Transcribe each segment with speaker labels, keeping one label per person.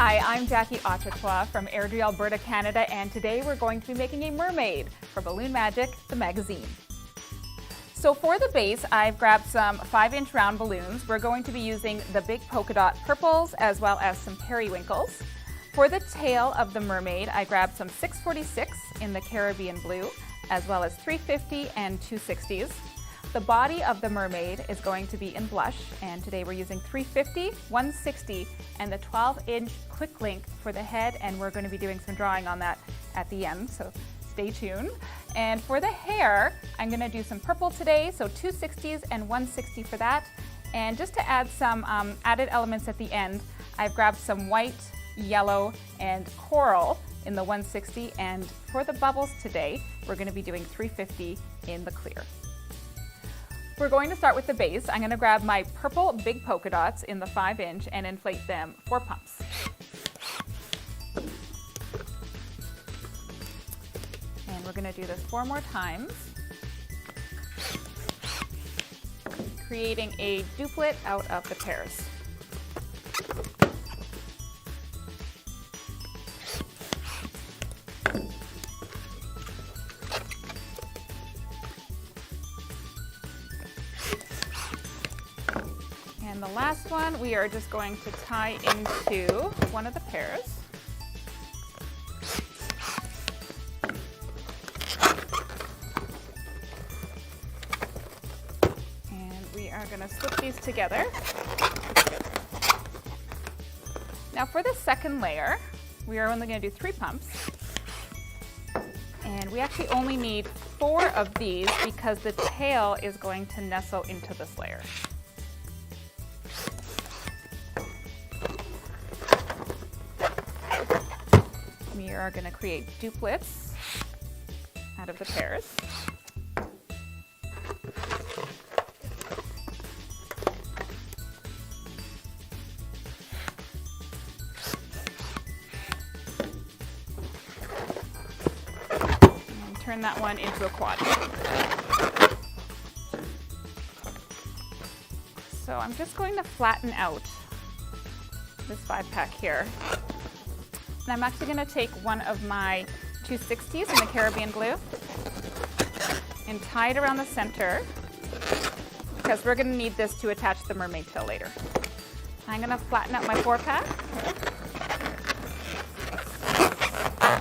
Speaker 1: Hi, I'm Jackie Autrefois from Airdrie, Alberta, Canada, and today we're going to be making a mermaid for Balloon Magic, the magazine. So for the base, I've grabbed some 5-inch round balloons. We're going to be using the big polka dot purples as well as some periwinkles. For the tail of the mermaid, I grabbed some 646 in the Caribbean blue, as well as 350 and 260s. The body of the mermaid is going to be in blush, and today we're using 350, 160, and the 12-inch quick link for the head, and we're going to be doing some drawing on that at the end, so stay tuned. And for the hair, I'm going to do some purple today, so 260s and 160 for that. And just to add some added elements at the end, I've grabbed some white, yellow, and coral in the 160, and for the bubbles today, we're going to be doing 350 in the clear. We're going to start with the base. I'm going to grab my purple big polka dots in the 5-inch and inflate them 4 pumps. And we're going to do this 4 more times, creating a duplet out of the pairs. And the last one, we are just going to tie into one of the pairs. And we are going to slip these together. Now for the second layer, we are only going to do 3 pumps. And we actually only need 4 of these because the tail is going to nestle into this layer. We are going to create duplets out of the pairs. And turn that one into a quad. So I'm just going to flatten out this 5-pack here. And I'm actually going to take one of my 260s in the Caribbean blue and tie it around the center because we're going to need this to attach the mermaid tail later. I'm going to flatten out my 4-pack,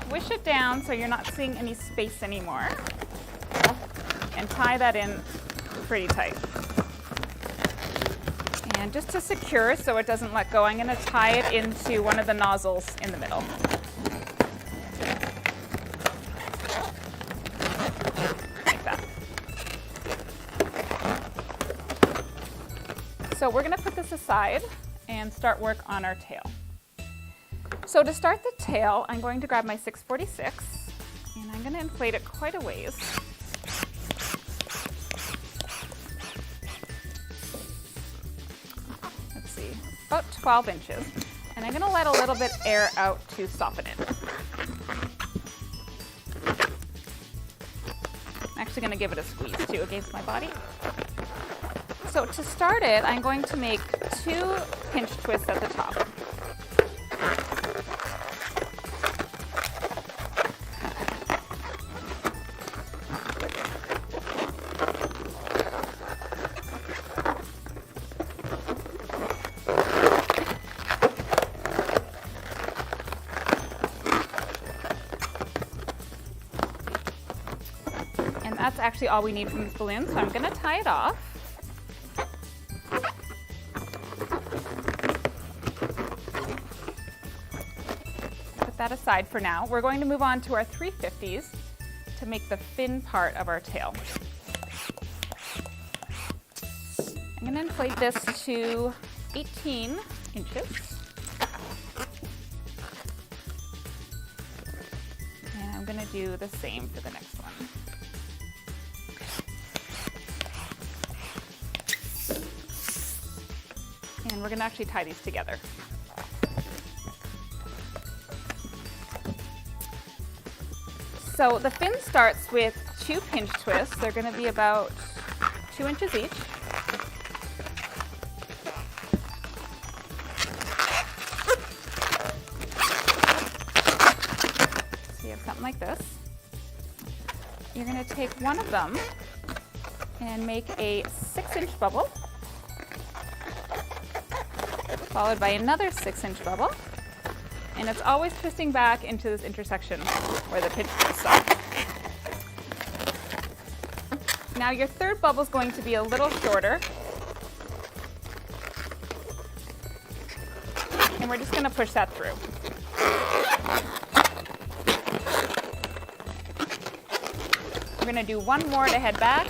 Speaker 1: squish it down so you're not seeing any space anymore, and tie that in pretty tight. And just to secure so it doesn't let go, I'm going to tie it into one of the nozzles in the middle. Like that. So we're going to put this aside and start work on our tail. So to start the tail, I'm going to grab my 646 and I'm going to inflate it quite a ways. About 12 inches, and I'm going to let a little bit air out to soften it. I'm actually going to give it a squeeze too against my body. So to start it, I'm going to make 2 pinch twists at the top. That's actually all we need from this balloon, so I'm going to tie it off. Put that aside for now. We're going to move on to our 350s to make the fin part of our tail. I'm going to inflate this to 18 inches. And I'm going to do the same for the next one. And we're going to actually tie these together. So the fin starts with 2 pinch twists. They're going to be about 2 inches each. this. You're going to take one of them and make a 6-inch bubble, followed by another 6-inch bubble. And it's always twisting back into this intersection where the pinch twists are. Now your third bubble is going to be a little shorter. And we're just going to push that through. We're going to do one more to head back.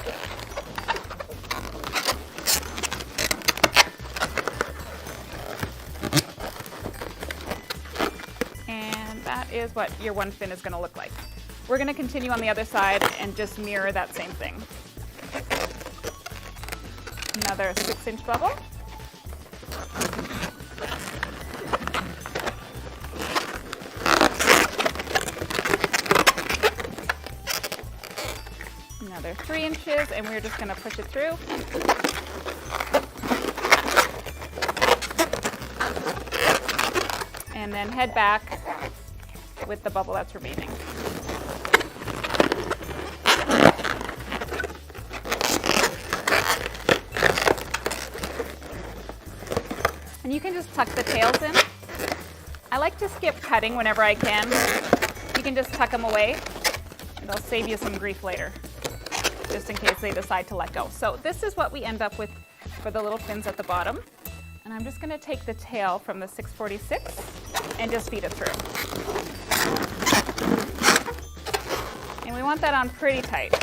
Speaker 1: And that is what your one fin is going to look like. We're going to continue on the other side and just mirror that same thing. Another 6-inch bubble. Another 3 inches, and we're just going to push it through. And then head back with the bubble that's remaining. And you can just tuck the tails in. I like to skip cutting whenever I can. You can just tuck them away. It'll save you some grief later, just in case they decide to let go. So this is what we end up with for the little fins at the bottom. And I'm just going to take the tail from the 646 and just feed it through. And we want that on pretty tight.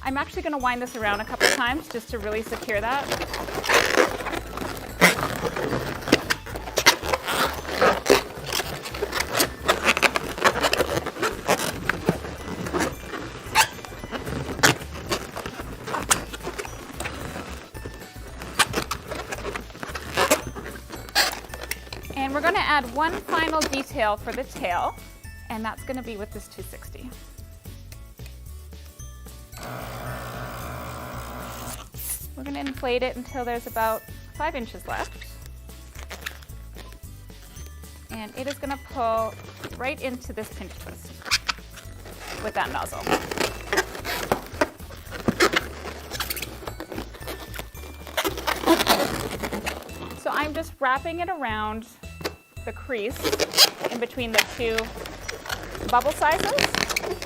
Speaker 1: I'm actually going to wind this around a couple times just to really secure that. And we're going to add one final detail for the tail, and that's going to be with this 260. We're going to inflate it until there's about 5 inches left. And it is going to pull right into this pinch twist with that nozzle. So I'm just wrapping it around the crease in between the two bubble sizes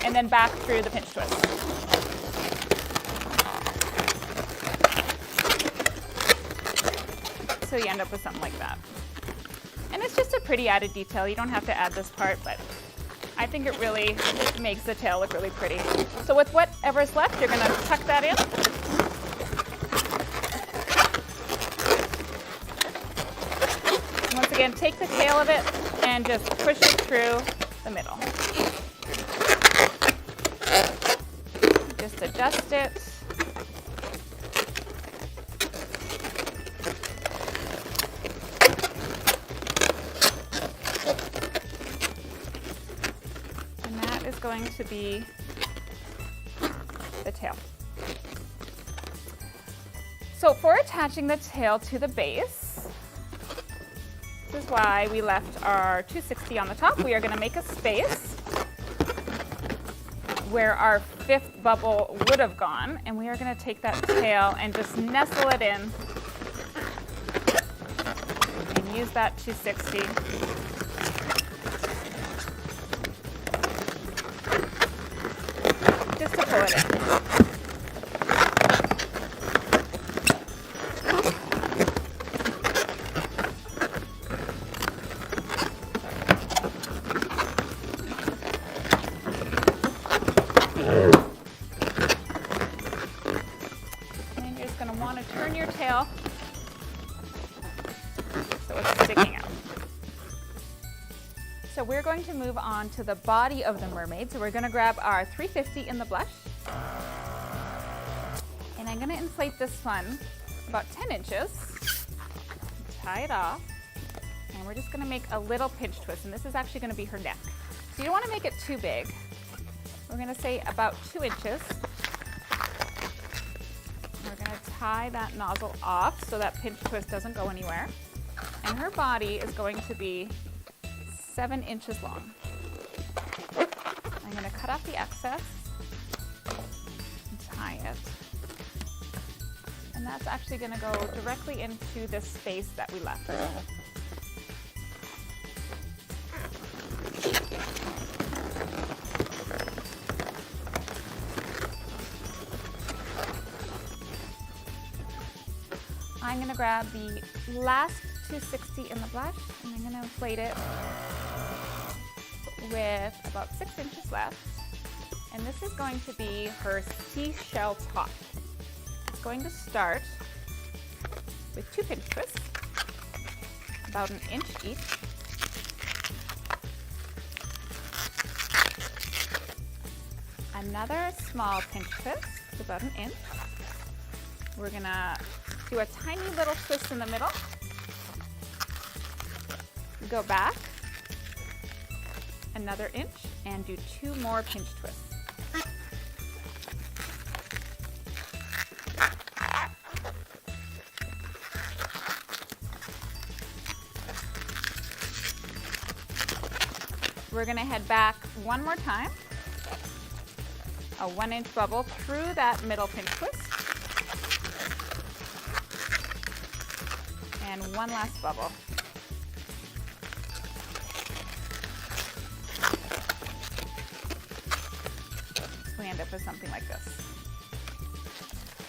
Speaker 1: and then back through the pinch twist. So you end up with something like that. And it's just a pretty added detail. You don't have to add this part, but I think it really makes the tail look really pretty. So with whatever's left, you're going to tuck that in. Once again, take the tail of it and just push it through the middle. Just adjust it. And that is going to be the tail. So for attaching the tail to the base, this is why we left our 260 on the top. We are going to make a space where our 5th bubble would have gone, and we are going to take that tail and just nestle it in and use that 260. Just to pull it in. Turn your tail so it's sticking out. So we're going to move on to the body of the mermaid. So we're going to grab our 350 in the blush, and I'm going to inflate this one about 10 inches, tie it off, and we're just going to make a little pinch twist, and this is actually going to be her neck. So you don't want to make it too big. We're going to say about 2 inches. We're going to tie that nozzle off so that pinch twist doesn't go anywhere. And her body is going to be 7 inches long. I'm going to cut off the excess and tie it. And that's actually going to go directly into this space that we left. I'm going to grab the last 260 in the blush, and I'm going to inflate it with about 6 inches left. And this is going to be her seashell top. It's going to start with 2 pinch twists, about 1 inch each. Another small pinch twist, about 1 inch. We're going to do a tiny little twist in the middle. Go back another inch and do 2 more pinch twists. We're going to head back one more time, a 1 inch bubble through that middle pinch twist, and one last bubble. We end up with something like this.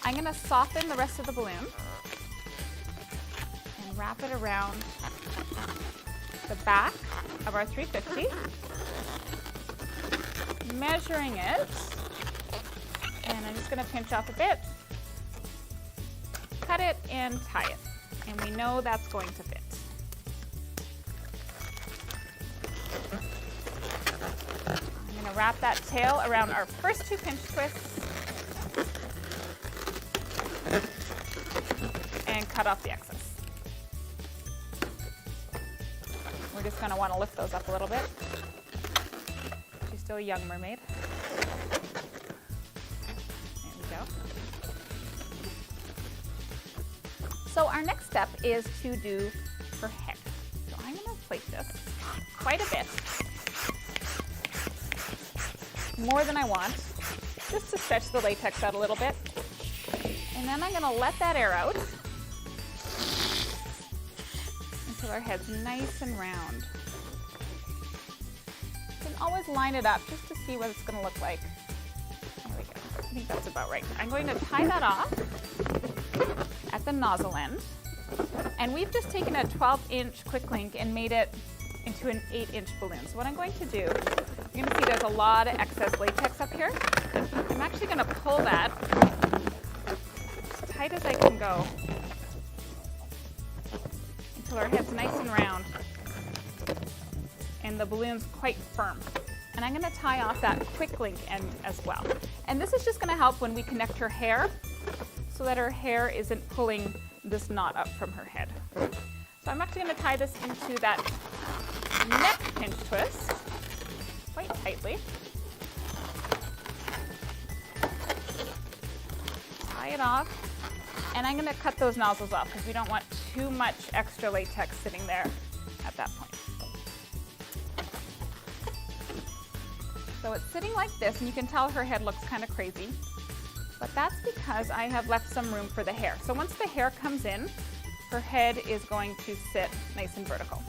Speaker 1: I'm going to soften the rest of the balloon and wrap it around the back of our 350, measuring it, and I'm just going to pinch off a bit, cut it, and tie it. And we know that's going to fit. I'm going to wrap that tail around our first 2 pinch twists and cut off the excess. We're just going to want to lift those up a little bit. She's still a young mermaid. There we go. So our next step is to do her head. So I'm going to inflate this quite a bit, more than I want, just to stretch the latex out a little bit. And then I'm going to let that air out until our head's nice and round. You can always line it up just to see what it's going to look like. There we go. I think that's about right. I'm going to tie that off at the nozzle end. And we've just taken a 12-inch quick link and made it into an 8-inch balloon. So what I'm going to do, you're going to see there's a lot of excess latex up here. I'm actually going to pull that as tight as I can go until our head's nice and round and the balloon's quite firm. And I'm going to tie off that quick link end as well. And this is just going to help when we connect her hair so that her hair isn't pulling this knot up from her head. So I'm actually going to tie this into that neck pinch twist quite tightly. Tie it off, and I'm going to cut those nozzles off because we don't want too much extra latex sitting there at that point. So it's sitting like this, and you can tell her head looks kind of crazy. But that's because I have left some room for the hair. So once the hair comes in, her head is going to sit nice and vertical.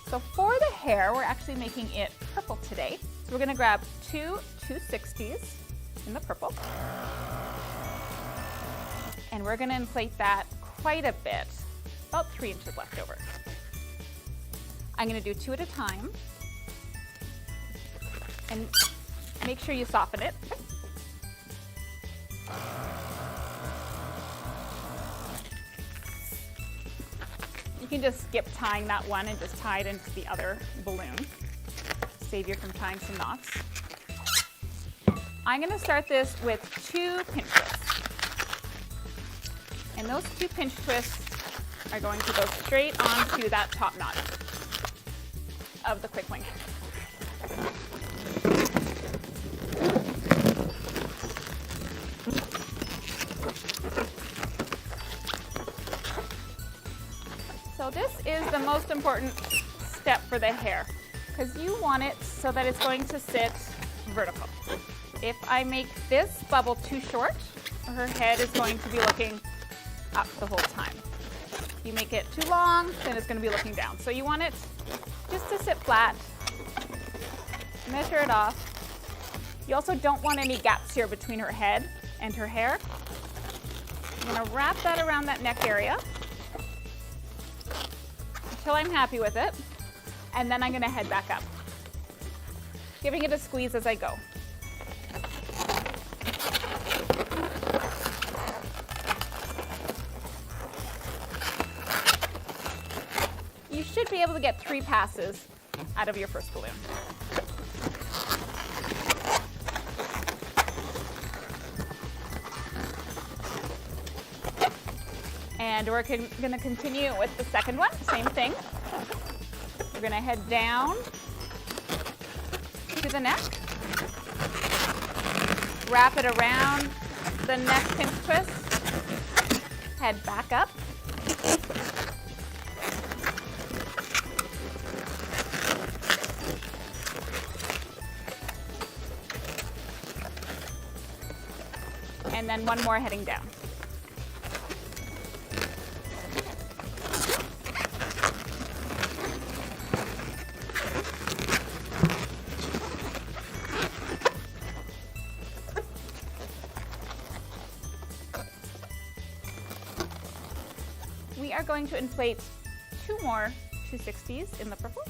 Speaker 1: So for the hair, we're actually making it purple today. So we're going to grab 2 260s in the purple. And we're going to inflate that quite a bit, about 3 inches left over. I'm going to do 2 at a time. And make sure you soften it. You can just skip tying that one and just tie it into the other balloon. Save you from tying some knots. I'm going to start this with 2 pinch twists. And those 2 pinch twists are going to go straight onto that top knot of the quick link. the most important step for the hair, because you want it so that it's going to sit vertical. If I make this bubble too short, her head is going to be looking up the whole time. If you make it too long, then it's going to be looking down. So you want it just to sit flat. Measure it off. You also don't want any gaps here between her head and her hair. I'm going to wrap that around that neck area until I'm happy with it, and then I'm going to head back up, giving it a squeeze as I go. You should be able to get 3 passes out of your first balloon. And we're going to continue with the second one, same thing. We're going to head down to the neck, wrap it around the neck pinch twist, head back up. And then one more heading down. We are going to inflate 2 more 260s in the purple,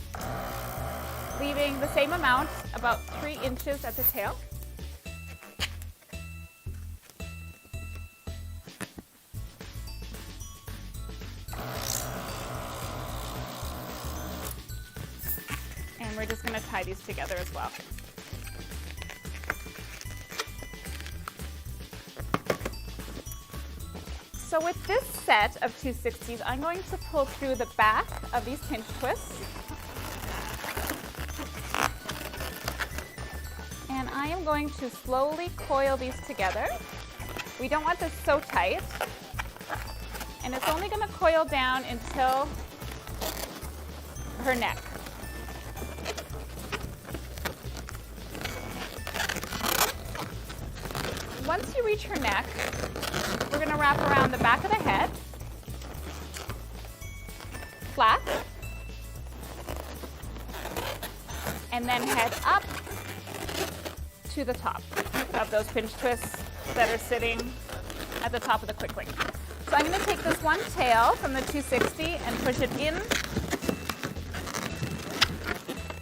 Speaker 1: leaving the same amount, about 3 inches at the tail. And we're just going to tie these together as well. So with this set of 260s, I'm going to pull through the back of these pinch twists. And I am going to slowly coil these together. We don't want this so tight. And it's only going to coil down until her neck. Once you reach her neck, we're going to wrap around the back of the head, flat, and then head up to the top of those pinch twists that are sitting at the top of the quick link. So I'm going to take this one tail from the 260 and push it in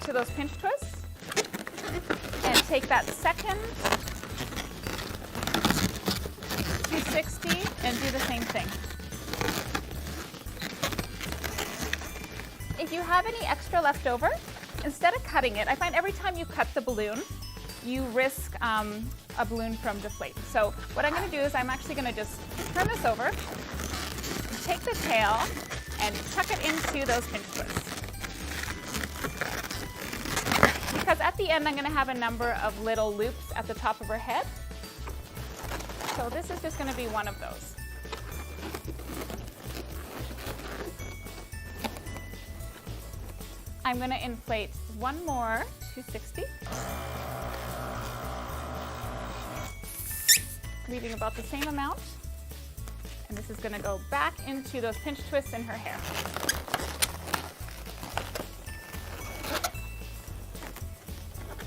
Speaker 1: to those pinch twists, and take that second 260 and do the same thing. If you have any extra left over, instead of cutting it, I find every time you cut the balloon, you risk a balloon from deflating. So what I'm going to do is I'm actually going to just turn this over, take the tail, and tuck it into those pinch twists. Because at the end, I'm going to have a number of little loops at the top of her head. So this is just going to be one of those. I'm going to inflate one more 260, leaving about the same amount. And this is going to go back into those pinch twists in her hair.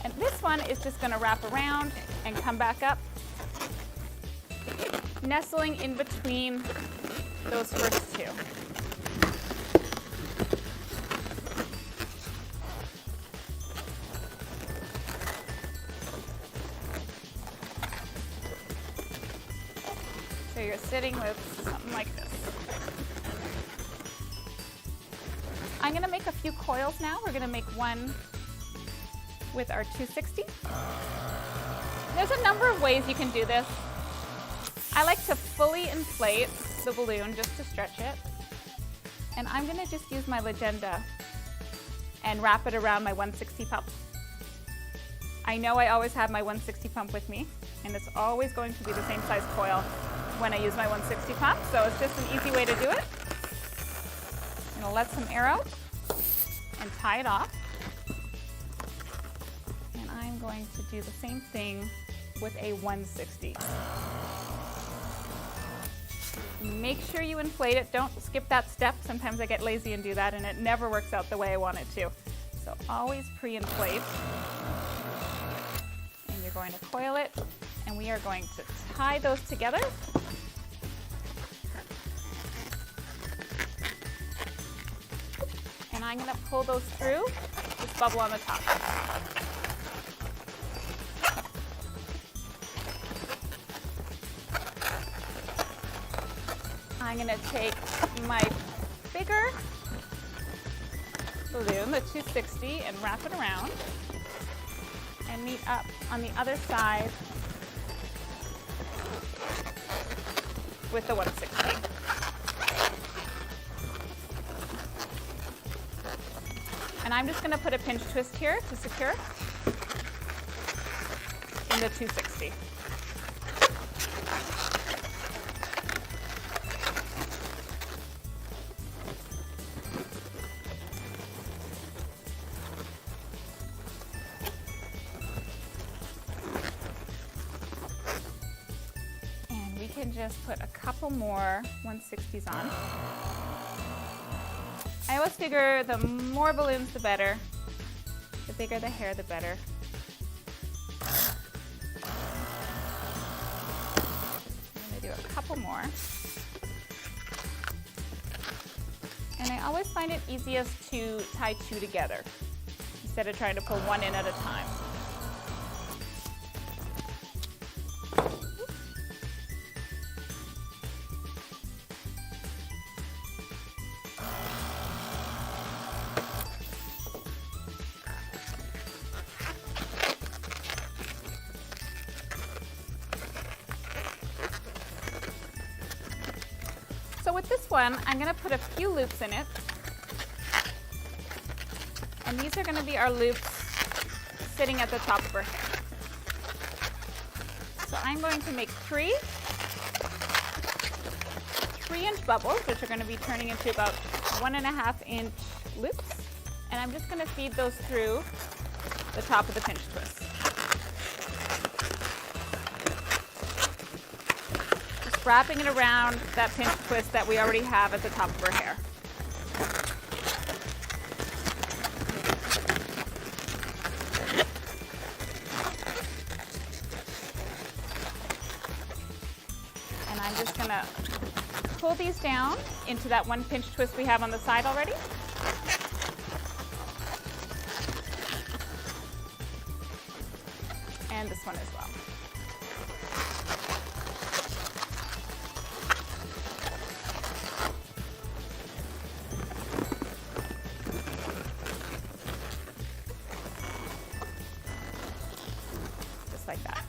Speaker 1: And this one is just going to wrap around and come back up, nestling in between those first 2. So you're sitting with something like this. I'm going to make a few coils now. We're going to make one with our 260. There's a number of ways you can do this. I like to fully inflate the balloon just to stretch it. And I'm going to just use my legenda and wrap it around my 160 pump. I know I always have my 160 pump with me, and it's always going to be the same size coil when I use my 160 pump, so it's just an easy way to do it. I'm going gonna let some air out and tie it off. And I'm going to do the same thing with a 160. Make sure you inflate it. Don't skip that step. Sometimes I get lazy and do that, and it never works out the way I want it to. So always pre-inflate. And you're going to coil it, and we are going to tie those together. And I'm going to pull those through this bubble on the top. I'm going to take my bigger balloon, the 260, and wrap it around and meet up on the other side with the 160. And I'm just going to put a pinch twist here to secure in the 260. Can just put a couple more 160s on. I always figure the more balloons the better. The bigger the hair the better. I'm going to do a couple more. And I always find it easiest to tie two together instead of trying to pull one in at a time. So with this one, I'm going to put a few loops in it. And these are going to be our loops sitting at the top of her hair. So I'm going to make 3 3-inch bubbles, which are going to be turning into about 1.5-inch loops. And I'm just going to feed those through the top of the pinch twist. Wrapping it around that pinch twist that we already have at the top of her hair. And I'm just going to pull these down into that one pinch twist we have on the side already. And this one as well. Like that.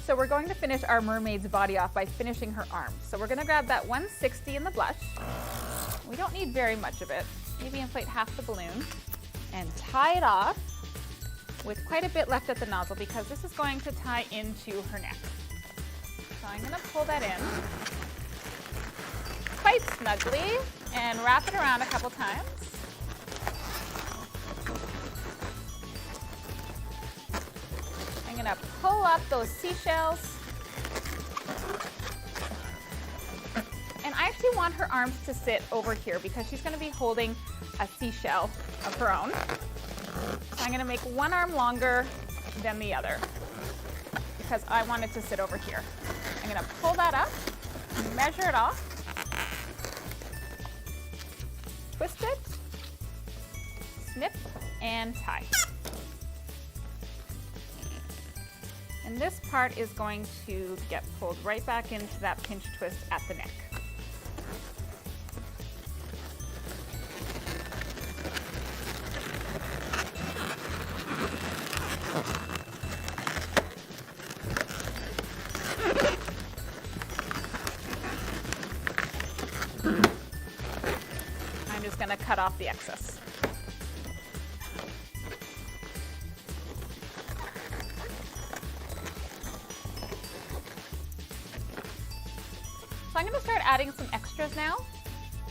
Speaker 1: So we're going to finish our mermaid's body off by finishing her arms. So we're going to grab that 160 in the blush. We don't need very much of it. Maybe inflate half the balloon and tie it off with quite a bit left at the nozzle because this is going to tie into her neck. So I'm going to pull that in quite snugly and wrap it around a couple times. I'm going to pull up those seashells. And I actually want her arms to sit over here because she's going to be holding a seashell of her own. So I'm going to make one arm longer than the other because I want it to sit over here. I'm going to pull that up, measure it off, twist it, snip, and tie. And this part is going to get pulled right back into that pinch twist at the neck. I'm just going to cut off the excess. So I'm going to start adding some extras now.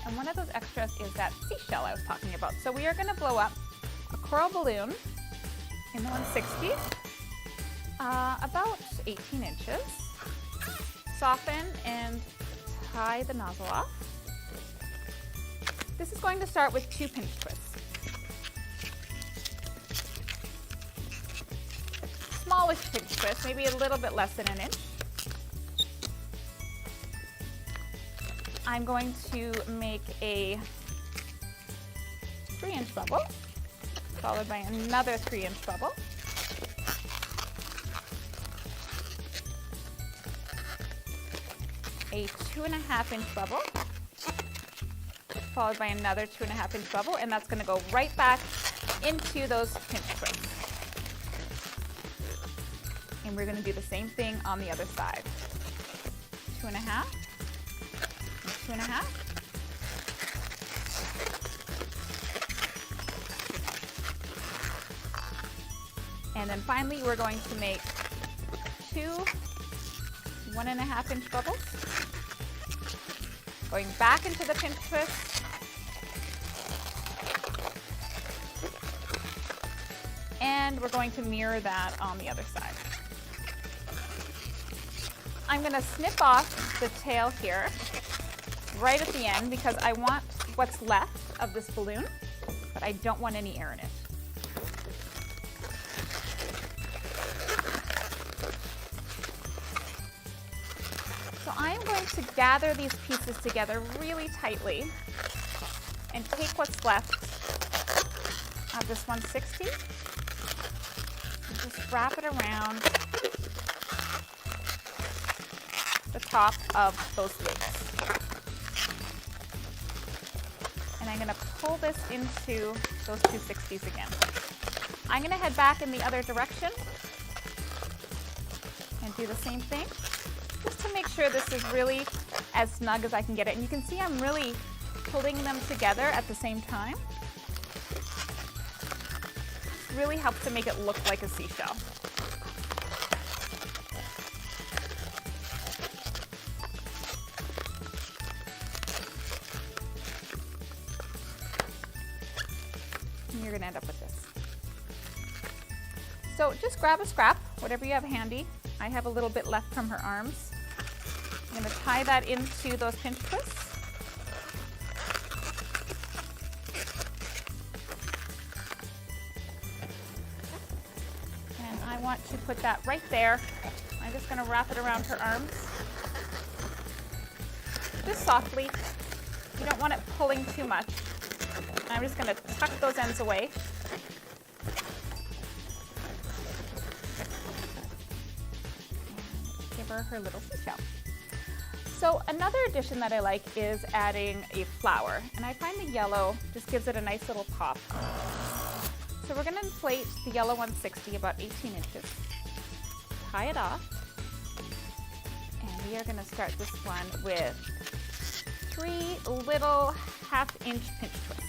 Speaker 1: And one of those extras is that seashell I was talking about. So we are going to blow up a coral balloon in the 160, about 18 inches. Soften and tie the nozzle off. This is going to start with 2 pinch twists. Smallish pinch twist, maybe a little bit less than an inch. I'm going to make a 3-inch bubble, followed by another 3-inch bubble. A 2.5-inch bubble, followed by another 2.5-inch bubble, and that's going to go right back into those pinch twists. And we're going to do the same thing on the other side. 2.5, and 2.5. And then finally, we're going to make 2 1.5-inch bubbles, going back into the pinch twist, and we're going to mirror that on the other side. I'm going to snip off the tail here right at the end because I want what's left of this balloon, but I don't want any air in it. So I am going to gather these pieces together really tightly and take what's left of this 160 and just wrap it around the top of those loops. And I'm going to pull this into those 260s again. I'm going to head back in the other direction and do the same thing, just to make sure this is really as snug as I can get it. And you can see I'm really pulling them together at the same time. It really helps to make it look like a seashell. And you're going to end up with this. So just grab a scrap, whatever you have handy. I have a little bit left from her arms. I'm going to tie that into those pinch twists. And I want to put that right there. I'm just going to wrap it around her arms. Just softly. You don't want it pulling too much. I'm just going to tuck those ends away. Give her little seashell. So another addition that I like is adding a flower, and I find the yellow just gives it a nice little pop. So we're going to inflate the yellow 160 about 18 inches. Tie it off, and we are going to start this one with 3 little 1/2-inch pinch twists.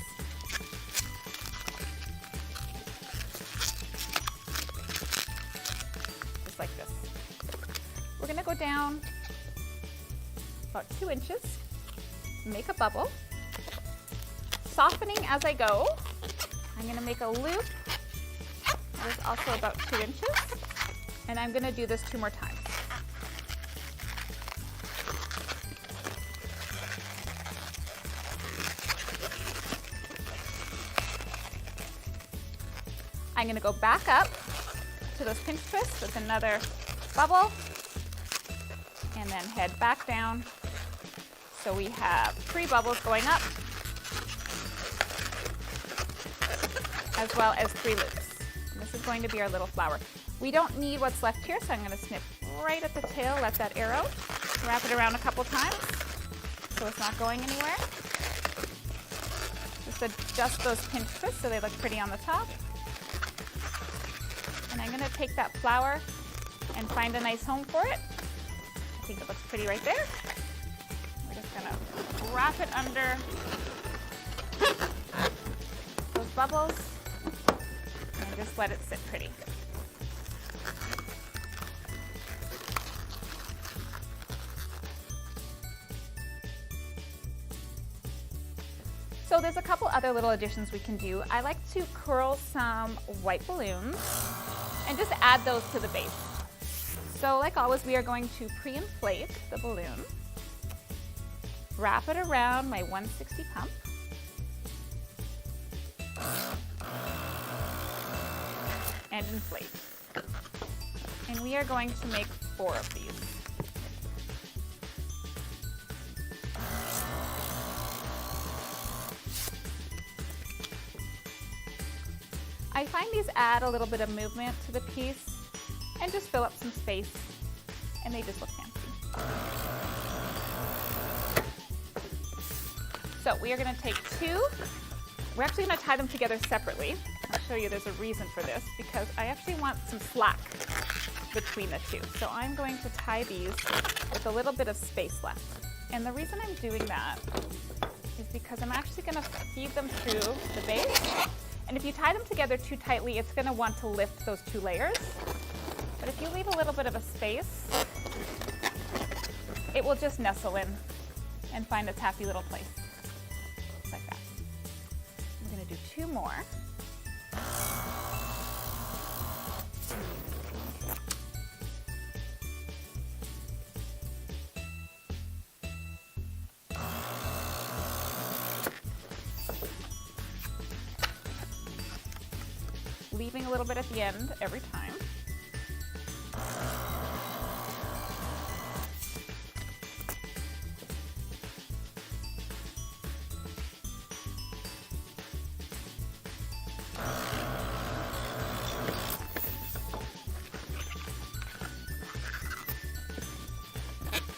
Speaker 1: Just like this. We're going to go down about 2 inches, make a bubble, softening as I go. I'm going to make a loop that is also about 2 inches, and I'm going to do this 2 more times. I'm going to go back up to those pinch twists with another bubble, and then head back down. So we have 3 bubbles going up, as well as 3 loops. And this is going to be our little flower. We don't need what's left here, so I'm going to snip right at the tail, let that arrow, wrap it around a couple times so it's not going anywhere. Just adjust those pinch twists so they look pretty on the top. And I'm going to take that flower and find a nice home for it. I think it looks pretty right there. We're just going to wrap it under those bubbles and just let it sit pretty. So there's a couple other little additions we can do. I like to curl some white balloons and just add those to the base. So like always, we are going to pre-inflate the balloon, wrap it around my 160 pump, and inflate. And we are going to make 4 of these. I find these add a little bit of movement to the piece and just fill up some space, and they just look fancy. So we are going to take 2. We're actually going to tie them together separately. I'll show you there's a reason for this, because I actually want some slack between the 2. So I'm going to tie these with a little bit of space left. And the reason I'm doing that is because I'm actually going to feed them through the base. And if you tie them together too tightly, it's going to want to lift those 2 layers. But if you leave a little bit of a space, it will just nestle in and find its happy little place. Like that. I'm going to do 2 more. Leaving a little bit at the end every time.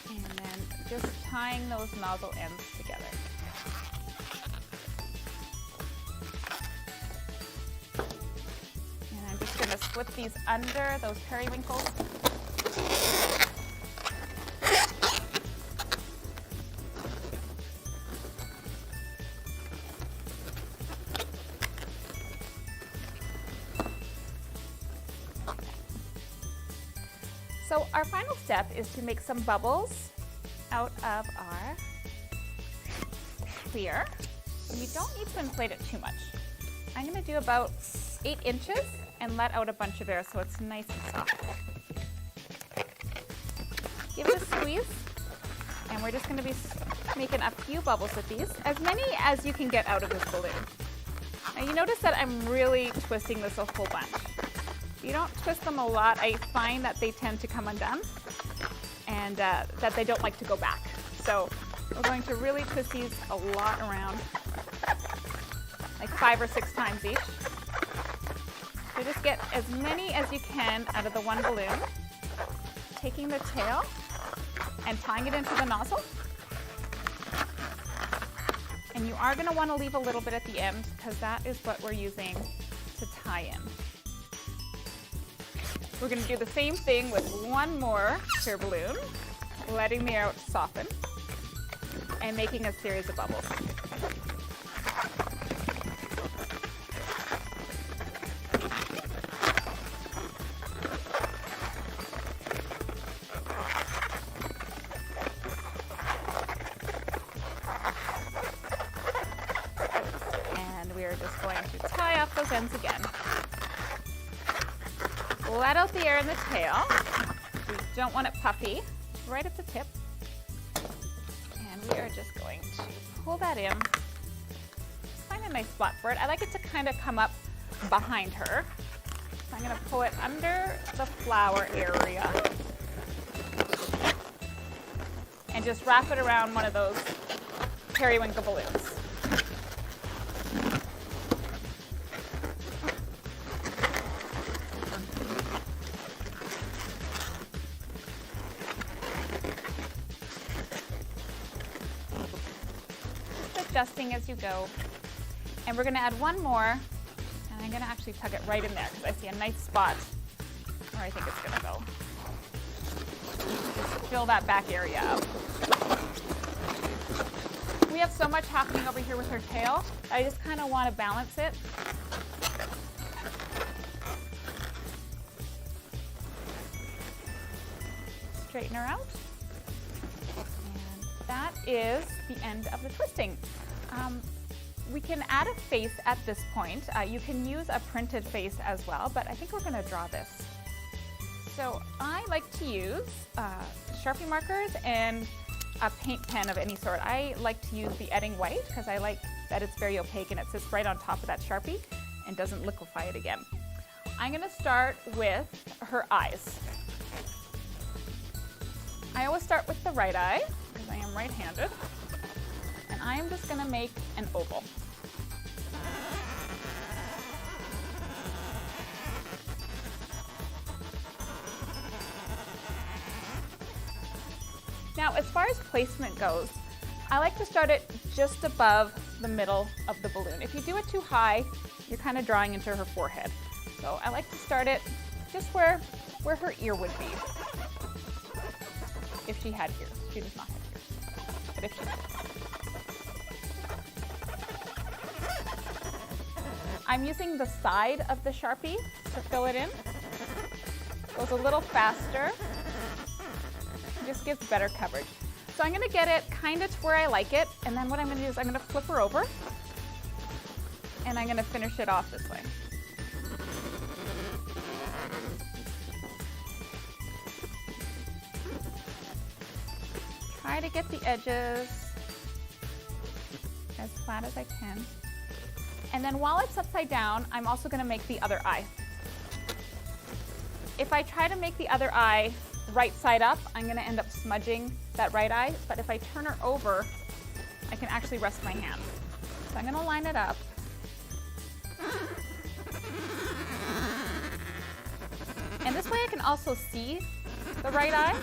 Speaker 1: And then just tying those nozzle ends together. Going to slip these under those periwinkles. So our final step is to make some bubbles out of our clear. You don't need to inflate it too much. I'm going to do about 8 inches and let out a bunch of air so it's nice and soft. Give it a squeeze, and we're just going to be making a few bubbles with these, as many as you can get out of this balloon. Now you notice that I'm really twisting this a whole bunch. If you don't twist them a lot, I find that they tend to come undone and that they don't like to go back. So we're going to really twist these a lot around, like 5 or 6 times each. So just get as many as you can out of the one balloon, taking the tail and tying it into the nozzle. And you are going to want to leave a little bit at the end because that is what we're using to tie in. We're going to do the same thing with one more clear balloon, letting the air out soften and making a series of bubbles. We're just going to tie off those ends again. Let out the air in the tail. We don't want it puffy, right at the tip. And we are just going to pull that in. Find a nice spot for it. I like it to kind of come up behind her. So I'm going to pull it under the flower area. And just wrap it around one of those periwinkle balloons. Adjusting as you go. And we're going to add one more, and I'm going to actually tuck it right in there because I see a nice spot where I think it's going to go. Just fill that back area up. We have so much happening over here with her tail. I just kind of want to balance it. Straighten her out. And that is the end of the twisting. we can add a face at this point. You can use a printed face as well, but I think we're going to draw this. So I like to use Sharpie markers and a paint pen of any sort. I like to use the Edding White because I like that it's very opaque and it sits right on top of that Sharpie and doesn't liquefy it again. I'm going to start with her eyes. I always start with the right eye because I am right-handed, and I am just going to make an oval. Now, as far as placement goes, I like to start it just above the middle of the balloon. If you do it too high, you're kind of drawing into her forehead. So I like to start it just where her ear would be. If she had ears. She does not have ears. But if she did. I'm using the side of the Sharpie to fill it in. Goes a little faster. Just gives better coverage. So I'm going to get it kind of to where I like it, and then what I'm going to do is I'm going to flip her over, and I'm going to finish it off this way. Try to get the edges as flat as I can. And then while it's upside down, I'm also going to make the other eye. If I try to make the other eye right side up, I'm going to end up smudging that right eye, but if I turn her over, I can actually rest my hand. So I'm going to line it up. And this way I can also see the right eye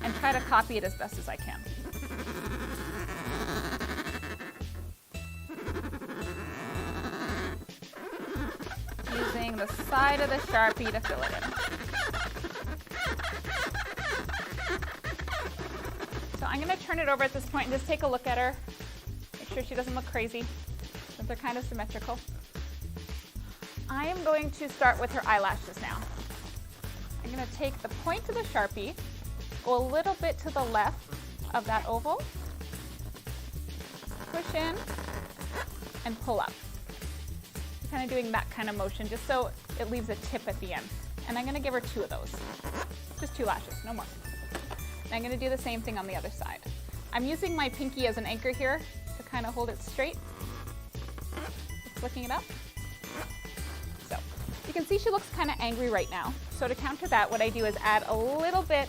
Speaker 1: and try to copy it as best as I can. Using the side of the Sharpie to fill it in. So I'm going to turn it over at this point and just take a look at her. Make sure she doesn't look crazy, that they're kind of symmetrical. I am going to start with her eyelashes now. I'm going to take the point of the Sharpie, go a little bit to the left of that oval, push in, and pull up. Kind of doing that kind of motion just so it leaves a tip at the end. And I'm going to give her 2 of those. Just 2 lashes, no more. And I'm going to do the same thing on the other side. I'm using my pinky as an anchor here to kind of hold it straight. Just flicking it up. So you can see she looks kind of angry right now. So to counter that, what I do is add a little bit,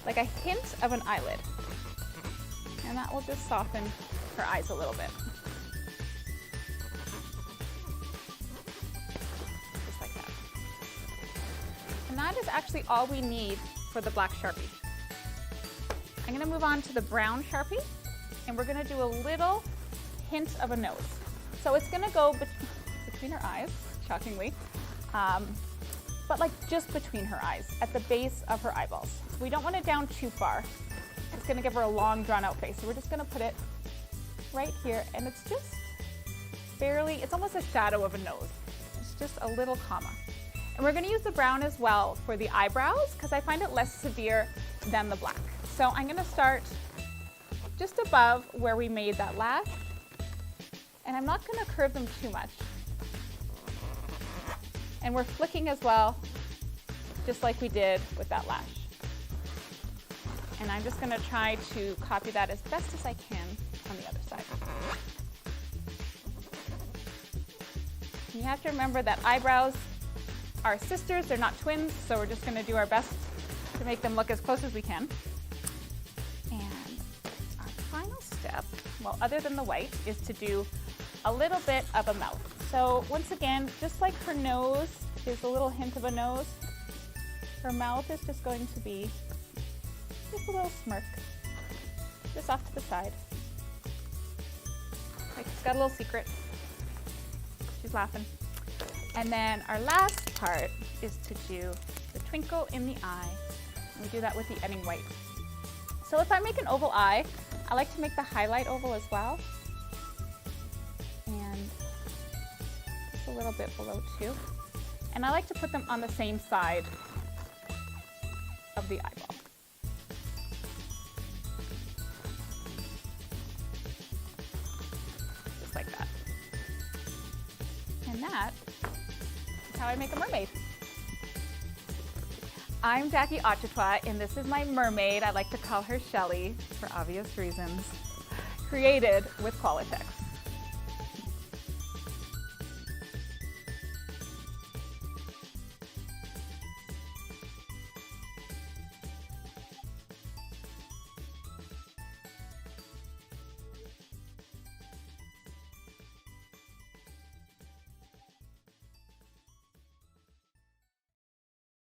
Speaker 1: like a hint of an eyelid. And that will just soften her eyes a little bit. Just like that. And that is actually all we need for the black Sharpie. I'm going to move on to the brown Sharpie, and we're going to do a little hint of a nose. So it's going to go between her eyes, shockingly, but like just between her eyes, at the base of her eyeballs. We don't want it down too far. It's going to give her a long, drawn-out face. So we're just going to put it right here, and it's just barely, it's almost a shadow of a nose. It's just a little comma. And we're going to use the brown as well for the eyebrows, because I find it less severe than the black. So I'm going to start just above where we made that lash, and I'm not going to curve them too much. And we're flicking as well, just like we did with that lash. And I'm just going to try to copy that as best as I can on the other side. And you have to remember that eyebrows are sisters, they're not twins, so we're just going to do our best to make them look as close as we can. And our final step, well, other than the white, is to do a little bit of a mouth. So once again, just like her nose is a little hint of a nose, her mouth is just going to be just a little smirk, just off to the side. Like she's got a little secret. She's laughing. And then our last part is to do the twinkle in the eye. And we do that with the Edding White. So if I make an oval eye, I like to make the highlight oval as well. And just a little bit below too. And I like to put them on the same side of the eyeball. Just like that. And that is how I make a mermaid. I'm Jackie Achitwa, and this is my mermaid. I like to call her Shelly for obvious reasons. Created with Qualatex.